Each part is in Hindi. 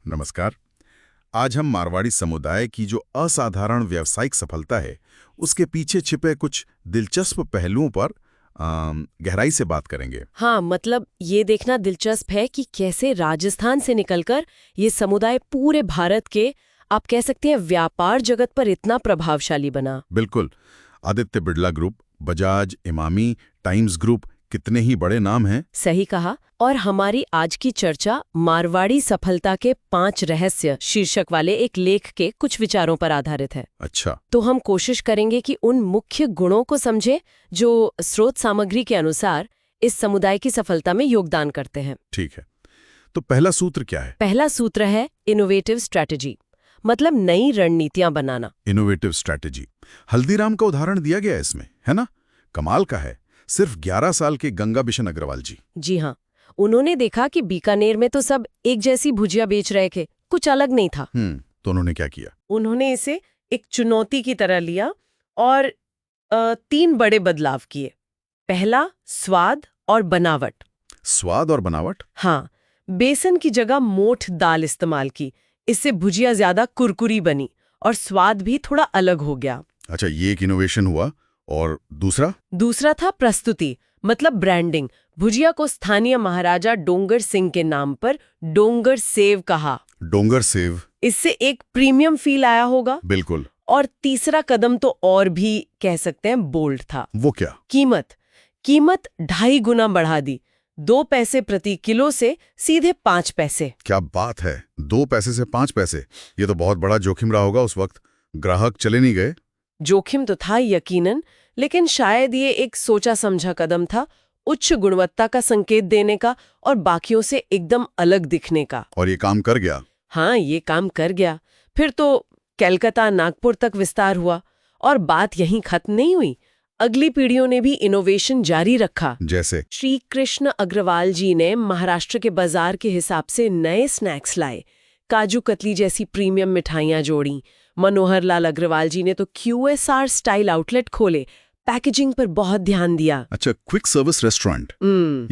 नमस्कार। आज हम मारवाड़ी समुदाय की जो असाधारण व्यावसायिक सफलता है उसके पीछे छिपे कुछ दिलचस्प पहलुओं पर गहराई से बात करेंगे। हाँ, मतलब ये देखना दिलचस्प है कि कैसे राजस्थान से निकलकर ये समुदाय पूरे भारत के, आप कह सकते हैं, व्यापार जगत पर इतना प्रभावशाली बना। बिल्कुल। Aditya Birla group, Bajaj, Emami, times group, कितने ही बड़े नाम हैं। सही कहा। और हमारी आज की चर्चा मारवाड़ी सफलता के 5 रहस्य शीर्षक वाले एक लेख के कुछ विचारों पर आधारित है। अच्छा। तो हम कोशिश करेंगे कि उन मुख्य गुणों को समझे जो स्रोत सामग्री के अनुसार इस समुदाय की सफलता में योगदान करते हैं। ठीक है, तो पहला सूत्र क्या है? पहला सूत्र है इनोवेटिव स्ट्रैटेजी, मतलब नई रणनीतियां बनाना। Innovative strategy. हल्दीराम का उदाहरण दिया गया है इसमें, है ना? कमाल का है। सिर्फ 11 साल के गंगा बिशन अग्रवाल जी। जी हाँ, उन्होंने देखा कि बीकानेर में तो सब एक जैसी भुजिया बेच रहे थे, कुछ अलग नहीं था। तो उन्होंने क्या किया? उन्होंने इसे एक चुनौती की तरह लिया और 3 बड़े बदलाव किए। पहला, स्वाद और बनावट। स्वाद और बनावट? हाँ, बेसन की जगह मोठ दाल इस्तेमाल की। इससे भुजिया ज्यादा कुरकुरी बनी और स्वाद भी थोड़ा अलग हो गया। अच्छा, ये एक इनोवेशन हुआ। और दूसरा था प्रस्तुति, मतलब ब्रांडिंग। भुजिया को स्थानीय महाराजा डोंगर सिंह के नाम पर डोंगर सेव कहा। डोंगर सेव। इससे एक प्रीमियम फील आया होगा। बिल्कुल। और तीसरा कदम तो और भी कह सकते हैं बोल्ड था। वो क्या? कीमत 2.5 गुना बढ़ा दी। 2 पैसे प्रति किलो से सीधे 5 पैसे। क्या बात है! 2 पैसे से 5 पैसे, ये तो बहुत बड़ा जोखिम रहा होगा उस वक्त। ग्राहक चले नहीं गए? जोखिम तो था यकीनन, लेकिन शायद ये एक सोचा समझा कदम था, उच्च गुणवत्ता का संकेत देने का और बाकियों से एकदम अलग दिखने का। और ये काम कर गया? हाँ, ये काम कर गया। फिर तो कलकत्ता, नागपुर तक विस्तार हुआ और बात यहीं खत्म नहीं हुई। अगली पीढ़ियों ने भी इनोवेशन जारी रखा। जैसे? श्री कृष्ण अग्रवाल जी ने महाराष्ट्र के बाजार के हिसाब से नए स्नैक्स लाए। काजू कतली जैसी प्रीमियम मिठाइयां जोड़ी। मनोहर लाल अग्रवाल जी ने तो QSR स्टाइल आउटलेट खोले। पैकेजिंग पर बहुत ध्यान दिया। अच्छा, क्विक सर्विस रेस्टोरेंट।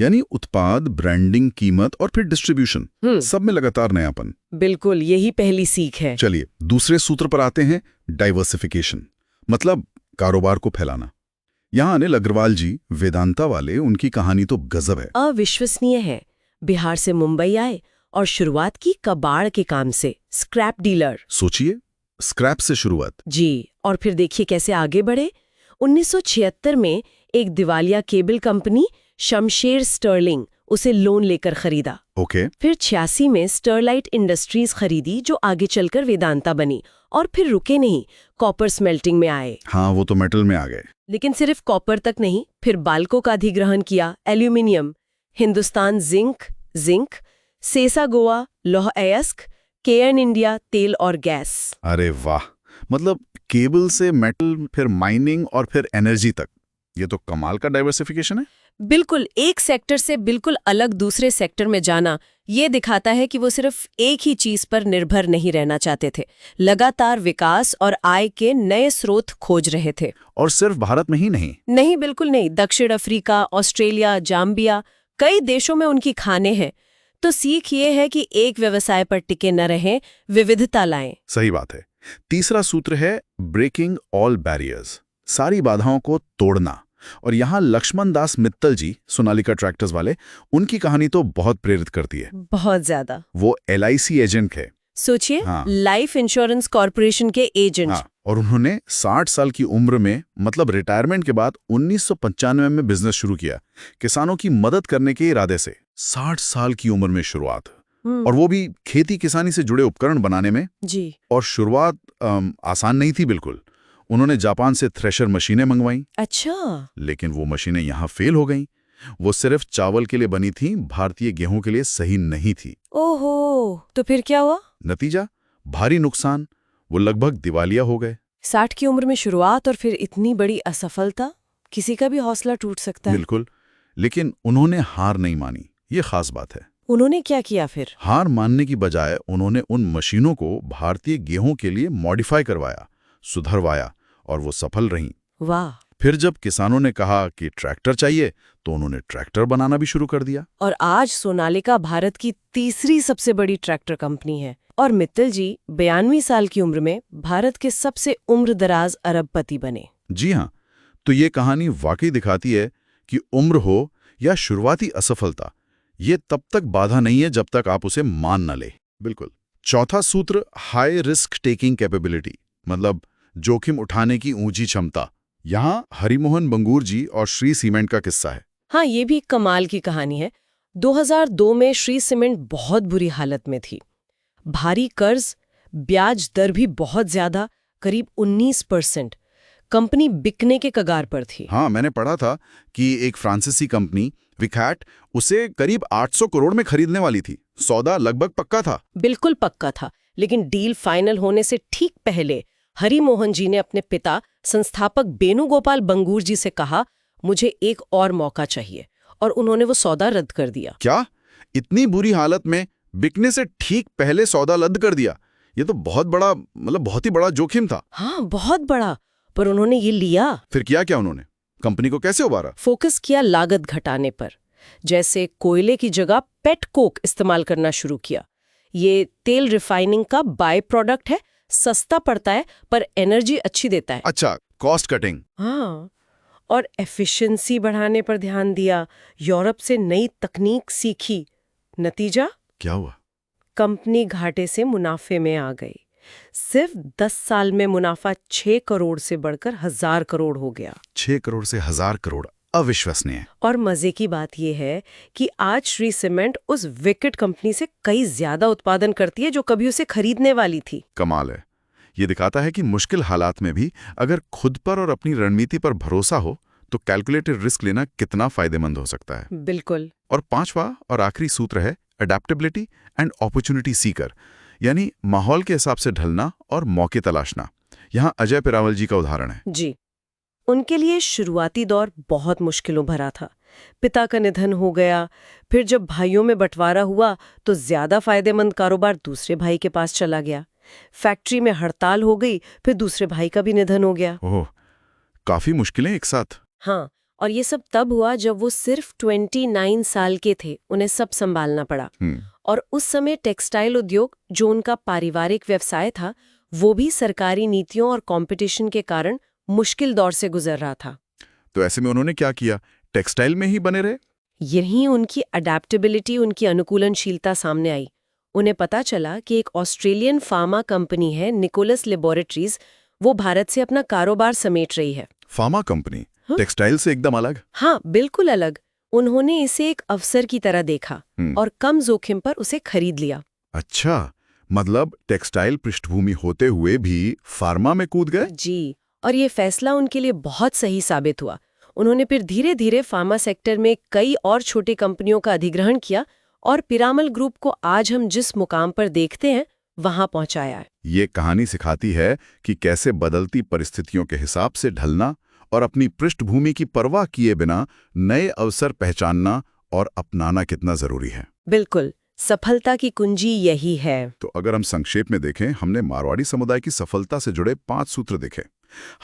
यानी उत्पाद, ब्रांडिंग, कीमत और फिर डिस्ट्रीब्यूशन, सब में लगातार नयापन। बिल्कुल, यही पहली सीख है। चलिए दूसरे सूत्र पर आते हैं, डाइवर्सिफिकेशन, मतलब कारोबार को फैलाना। यहाँ अनिल अग्रवाल जी, वेदांता वाले, उनकी कहानी तो गजब है। अविश्वसनीय है। बिहार से मुंबई आए और शुरुआत की कबाड़ के काम से, स्क्रैप डीलर। सोचिए, स्क्रैप से शुरुआत। जी, और फिर देखिए कैसे आगे बढ़े। 1976 में एक दिवालिया केबल कंपनी शमशेर स्टर्लिंग उसे लोन लेकर खरीदा। ओके। फिर 86 में स्टरलाइट इंडस्ट्रीज खरीदी, जो आगे चलकर वेदांता बनी। और फिर रुके नहीं, कॉपर स्मेल्टिंग में आए। हाँ, वो तो मेटल में आ गए। लेकिन सिर्फ कॉपर तक नहीं, फिर बाल्को का अधिग्रहण किया, एल्यूमिनियम, हिंदुस्तान जिंक, सेसा गोवा, लौह अयस्क, केएन इंडिया, तेल और गैस। अरे वाह! मतलब केबल से मेटल, फिर माइनिंग और फिर एनर्जी तक। ये तो कमाल का डाइवर्सिफिकेशन है। बिल्कुल, एक सेक्टर से बिल्कुल अलग दूसरे सेक्टर में जाना ये दिखाता है कि वो सिर्फ एक ही चीज पर निर्भर नहीं रहना चाहते थे। लगातार विकास और आय के नए स्रोत खोज रहे थे। और सिर्फ भारत में ही नहीं। नहीं, बिल्कुल नहीं। दक्षिण अफ्रीका, ऑस्ट्रेलिया, जाम्बिया, कई देशों में उनकी खाने हैं। तो सीख ये है कि एक व्यवसाय पर टिके न रहें, विविधता लाएं। सही बात है। तीसरा सूत्र है ब्रेकिंग ऑल बैरियर्स, सारी बाधाओं को तोड़ना। और यहाँ लक्ष्मण दास मित्तल जी, सोनालिका ट्रैक्टर्स वाले, उनकी कहानी तो बहुत प्रेरित करती है। बहुत ज्यादा। वो LIC एजेंट है। सोचिए, हाँ। लाइफ इंश्योरेंस कॉर्पोरेशन के एजेंट। हाँ, और उन्होंने 60 साल की उम्र में, मतलब रिटायरमेंट के बाद 1995 में बिजनेस शुरू किया, किसानों की मदद करने के इरादे से। 60 साल की उम्र में शुरुआत, और वो भी खेती किसानी से जुड़े उपकरण बनाने में। जी। और शुरुआत आसान नहीं थी बिल्कुल। उन्होंने जापान से थ्रेशर मशीनें मंगवाई। अच्छा। लेकिन वो मशीनें यहाँ फेल हो गईं। वो सिर्फ चावल के लिए बनी थी, भारतीय गेहूं के लिए सही नहीं थी। ओहो, तो फिर क्या हुआ? नतीजा, भारी नुकसान। वो लगभग दिवालिया हो गए। 60 की उम्र में शुरुआत और फिर इतनी बड़ी असफलता, किसी का भी हौसला टूट सकता है। बिल्कुल, लेकिन उन्होंने हार नहीं मानी, ये खास बात है। उन्होंने क्या किया फिर? हार मानने की बजाय उन्होंने उन मशीनों को भारतीय गेहूं के लिए मॉडिफाई करवाया, सुधरवाया, और वो सफल रहीं। वाह। फिर जब किसानों ने कहा कि ट्रैक्टर चाहिए, तो उन्होंने ट्रैक्टर बनाना भी शुरू कर दिया। और आज सोनालिका भारत की तीसरी सबसे बड़ी ट्रैक्टर कंपनी है। और मित्तल जी 92 साल की उम्र में भारत के सबसे उम्रदराज अरबपति बने। जी हाँ, तो ये कहानी वाकई दिखाती है कि उम्र हो या शुरुआती असफलता, ये तब तक बाधा नहीं है जब तक आप उसे मान न ले। बिल्कुल। चौथा सूत्र, हाई रिस्क टेकिंग कैपेबिलिटी, मतलब जोखिम उठाने की ऊंची क्षमता। यहाँ हरिमोहन बंगूर जी और श्री सीमेंट का किस्सा है। हाँ, ये भी कमाल की कहानी है। 2002 में श्री सीमेंट बहुत बुरी हालत में थी। भारी कर्ज, ब्याज दर भी बहुत ज्यादा, करीब 19%। कंपनी बिकने के कगार पर थी। हाँ, मैंने पढ़ा था कि एक फ्रांसीसी कंपनी विकैट उसे करीब 800 करोड़ में खरीदने वाली थी। सौदा लगभग पक्का था। बिल्कुल पक्का था, लेकिन डील फाइनल होने से ठीक पहले हरिमोहन जी ने अपने पिता संस्थापक बेणुगोपाल बंगूर जी से कहा, मुझे एक और मौका चाहिए, और उन्होंने वो सौदा रद्द कर दिया। क्या? इतनी बुरी हालत में बिकने से ठीक पहले सौदा रद्द कर दिया? ये तो बहुत बड़ा, बहुत ही बड़ा जोखिम था। हाँ, बहुत बड़ा, पर उन्होंने ये लिया। फिर किया क्या उन्होंने? कंपनी को कैसे उबारा? फोकस किया लागत घटाने पर। जैसे कोयले की जगह पेट कोक इस्तेमाल करना शुरू किया। ये तेल रिफाइनिंग का बाय प्रोडक्ट है, सस्ता पड़ता है पर एनर्जी अच्छी देता है। अच्छा, कॉस्ट कटिंग। हाँ, और एफिशिएंसी बढ़ाने पर ध्यान दिया। यूरोप से नई तकनीक सीखी। नतीजा? क्या हुआ? कंपनी घाटे से मुनाफे में आ गई। सिर्फ 10 साल में मुनाफा 6 करोड़ से बढ़कर 1000 करोड़ हो गया। 6 करोड़ से 1000 करोड़, अविश्वसनीय। और मजे की बात यह है कि आज श्री सीमेंट उस विकेट कंपनी से कई ज्यादा उत्पादन करती है जो कभी उसे खरीदने वाली थी। कमाल है। ये दिखाता है कि मुश्किल हालात में भी अगर खुद पर और अपनी रणनीति पर भरोसा हो तो कैलकुलेटेड रिस्क लेना कितना फायदेमंद हो सकता है। बिल्कुल। और पांचवा और आखिरी सूत्र है अडेप्टेबिलिटी एंड अपॉर्चुनिटी सीकर, यानी माहौल के हिसाब से ढलना और मौके तलाशना। यहाँ अजय पिरामल जी का उदाहरण है। जी, उनके लिए शुरुआती दौर बहुत मुश्किलों भरा था। पिता का निधन हो गया, फिर जब भाइयों में बंटवारा हुआ तो ज्यादा फायदेमंद कारोबार दूसरे भाई के पास चला गया। फैक्ट्री में हड़ताल हो गई, फिर दूसरे भाई का भी निधन हो गया। ओह, काफी मुश्किलें एक साथ। हाँ, और ये सब तब हुआ जब वो सिर्फ 29 साल के थे। उन्हें सब संभालना पड़ा। और उस समय टेक्सटाइल उद्योग, जो उनका पारिवारिक व्यवसाय था, वो भी सरकारी नीतियों और कंपटीशन के कारण मुश्किल दौर से गुजर रहा था। तो ऐसे में उन्होंने क्या किया? टेक्सटाइल में ही बने रहे? यही उनकी अडेप्टेबिलिटी, उनकी अनुकूलनशीलता सामने आई। उन्हें पता चला कि एक ऑस्ट्रेलियन फार्मा कंपनी है निकोलस लेबोरेटरीज, वो भारत से अपना कारोबार समेट रही है। Pharma company? टेक्सटाइल से एकदम अलग? हाँ, बिल्कुल अलग। उन्होंने इसे एक अवसर की तरह देखा और कम जोखिम पर उसे खरीद लिया। अच्छा, मतलब टेक्सटाइल पृष्ठभूमि होते हुए भी फार्मा में कूद गए? जी, और ये फैसला उनके लिए बहुत सही साबित हुआ। उन्होंने फिर धीरे धीरे फार्मा सेक्टर में कई और छोटी कंपनियों का अधिग्रहण किया और पिरामल ग्रुप को आज हम जिस मुकाम पर देखते हैं वहां पहुंचाया है। ये कहानी सिखाती है कि कैसे बदलती परिस्थितियों के हिसाब से ढलना और अपनी पृष्ठभूमि की परवाह किए बिना नए अवसर पहचानना और अपनाना कितना जरूरी है। बिल्कुल, सफलता की कुंजी यही है। तो अगर हम संक्षेप में देखें, हमने मारवाड़ी समुदाय की सफलता से जुड़े 5 सूत्र देखे।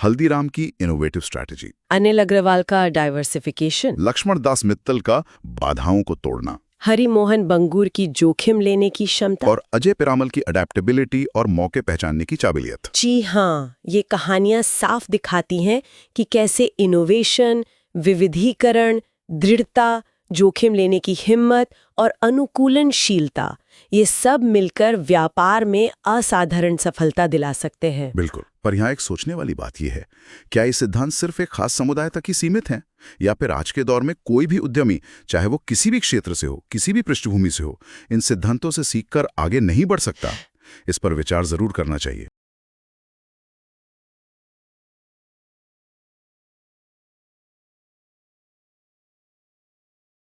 हल्दीराम की इनोवेटिव स्ट्रैटेजी, अनिल अग्रवाल का डाइवर्सिफिकेशन, लक्ष्मण दास मित्तल का बाधाओं को तोड़ना, हरिमोहन बंगूर की जोखिम लेने की क्षमता, और अजय पिरामल की अडेप्टेबिलिटी और मौके पहचानने की काबिलियत। जी हाँ, ये कहानियां साफ दिखाती हैं कि कैसे इनोवेशन, विविधीकरण, दृढ़ता, जोखिम लेने की हिम्मत और अनुकूलनशीलता, ये सब मिलकर व्यापार में असाधारण सफलता दिला सकते हैं। बिल्कुल, पर यहाँ एक सोचने वाली बात यह है, क्या ये सिद्धांत सिर्फ एक खास समुदाय तक ही सीमित हैं, या फिर आज के दौर में कोई भी उद्यमी, चाहे वो किसी भी क्षेत्र से हो, किसी भी पृष्ठभूमि से हो, इन सिद्धांतों से सीखकर आगे नहीं बढ़ सकता? इस पर विचार जरूर करना चाहिए।